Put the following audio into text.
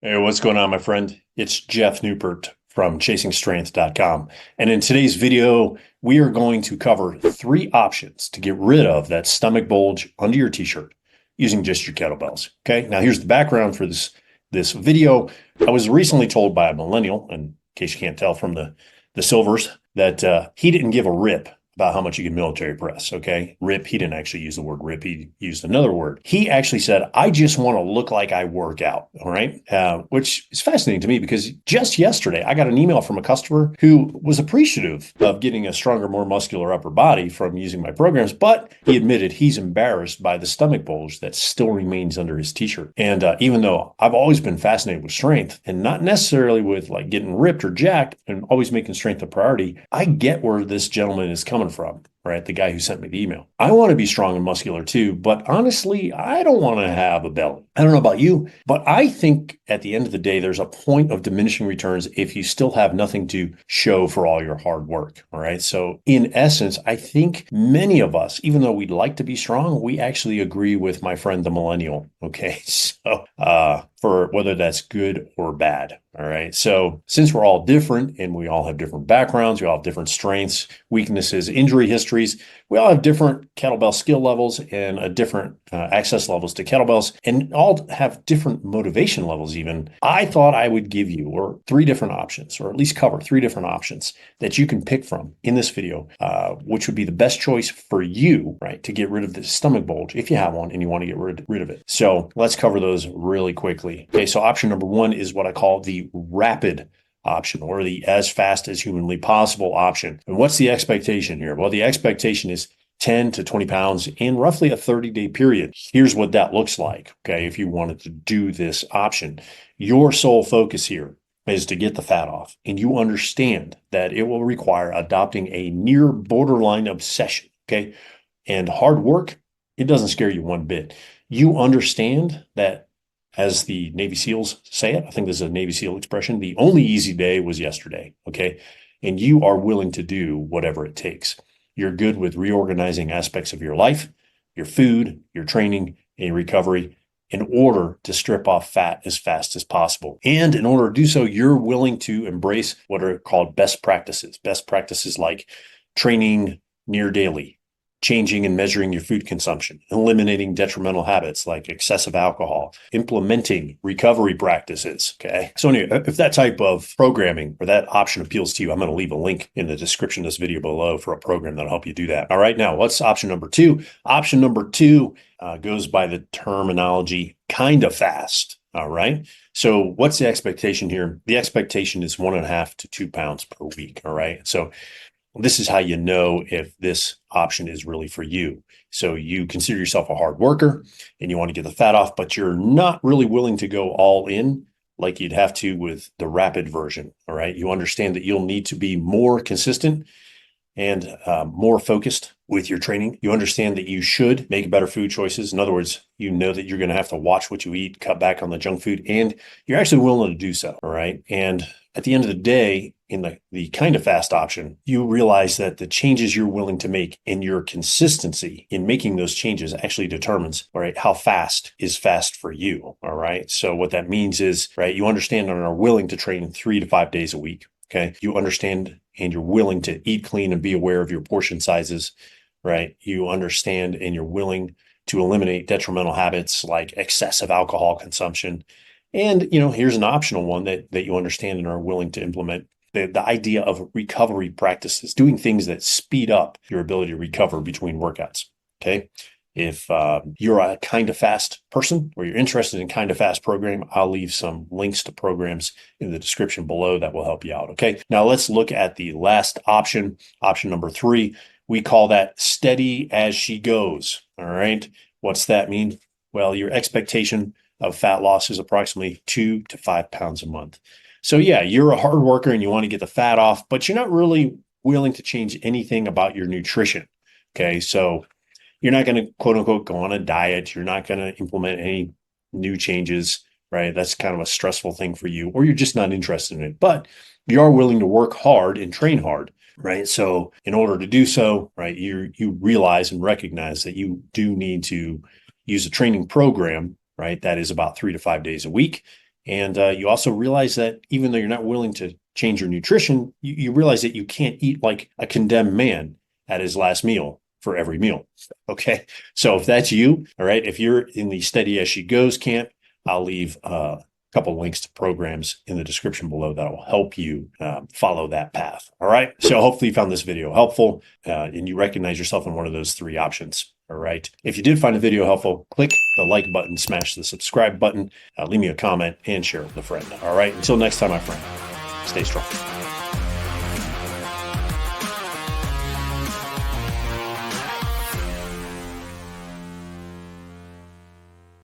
Hey, what's going on, my friend? It's Jeff Newport from chasingstrength.com. And in today's video, we are going to cover 3 options to get rid of that stomach bulge under your t-shirt using just your kettlebells. Okay. Now here's the background for this video. I was recently told by a millennial, in case you can't tell from the silvers, that he didn't give a rip about how much you can military press. Okay. Rip. He didn't actually use the word rip. He used another word. He actually said, I just want to look like I work out. All right. Which is fascinating to me because just yesterday I got an email from a customer who was appreciative of getting a stronger, more muscular upper body from using my programs, but he admitted he's embarrassed by the stomach bulge that still remains under his t-shirt. And even though I've always been fascinated with strength and not necessarily with like getting ripped or jacked and always making strength a priority, I get where this gentleman is coming from, right? The guy who sent me the email. I want to be strong and muscular too, but honestly, I don't want to have a belly. I don't know about you, but I think at the end of the day, there's a point of diminishing returns if you still have nothing to show for all your hard work. All right. So in essence, I think many of us, even though we'd like to be strong, we actually agree with my friend, the millennial. Okay. So, for whether that's good or bad. All right. So since we're all different and we all have different backgrounds, we all have different strengths, weaknesses, injury histories, we all have different kettlebell skill levels and a different access levels to kettlebells and all have different motivation levels even. I thought I would give you or 3 different options, or at least cover 3 different options that you can pick from in this video, which would be the best choice for you, right, to get rid of the stomach bulge if you have one and you want to get rid of it. So let's cover those really quickly. Okay, so option number 1 is what I call the rapid option, or the as fast as humanly possible option. And what's the expectation here? Well, the expectation is 10 to 20 pounds in roughly a 30-day period. Here's what that looks like. Okay, if you wanted to do this option, your sole focus here is to get the fat off. And you understand that it will require adopting a near borderline obsession. Okay, and hard work, it doesn't scare you one bit. You understand that, as the Navy SEALs say it, I think this is a Navy SEAL expression, the only easy day was yesterday, okay? And you are willing to do whatever it takes. You're good with reorganizing aspects of your life, your food, your training, and your recovery in order to strip off fat as fast as possible. And in order to do so, you're willing to embrace what are called best practices like training near daily, changing and measuring your food consumption, eliminating detrimental habits like excessive alcohol, implementing recovery practices. Okay. So anyway, if that type of programming or that option appeals to you, I'm going to leave a link in the description of this video below for a program that'll help you do that. All right. Now, what's option number 2? Option number 2 goes by the terminology kind of fast. All right. So what's the expectation here? The expectation is 1.5 to 2 pounds per week. All right. So this is how you know if this option is really for you. So you consider yourself a hard worker and you want to get the fat off, but you're not really willing to go all in like you'd have to with the rapid version. All right. You understand that you'll need to be more consistent and more focused with your training. You understand that you should make better food choices. In other words, you know that you're going to have to watch what you eat, cut back on the junk food, and you're actually willing to do so. All right. And at the end of the day, in the kind of fast option, you realize that the changes you're willing to make and your consistency in making those changes actually determines, all right, how fast is fast for you. All right. So what that means is, right, you understand and are willing to train 3 to 5 days a week. Okay. You understand and you're willing to eat clean and be aware of your portion sizes, right? You understand and you're willing to eliminate detrimental habits like excessive alcohol consumption. And, here's an optional one that you understand and are willing to implement. The idea of recovery practices, doing things that speed up your ability to recover between workouts. Okay. If you're a kind of fast person or you're interested in kind of fast program, I'll leave some links to programs in the description below that will help you out. Okay. Now let's look at the last option, option number 3. We call that steady as she goes. All right. What's that mean? Well, your expectation of fat loss is approximately 2 to 5 pounds a month. So yeah, you're a hard worker and you want to get the fat off, but you're not really willing to change anything about your nutrition. Okay. So you're not going to quote unquote go on a diet. You're not going to implement any new changes, right? That's kind of a stressful thing for you, or you're just not interested in it, but you are willing to work hard and train hard, right? So in order to do so, right, you realize and recognize that you do need to use a training program, right? That is about 3 to 5 days a week. And you also realize that even though you're not willing to change your nutrition, you realize that you can't eat like a condemned man at his last meal for every meal. Okay. So if that's you, all right, if you're in the Steady as She Goes camp, I'll leave a couple links to programs in the description below that will help you follow that path. All right. So hopefully you found this video helpful and you recognize yourself in one of those three options. All right. If you did find the video helpful, click the like button, smash the subscribe button, leave me a comment, and share it with a friend. All right. Until next time, my friend, stay strong.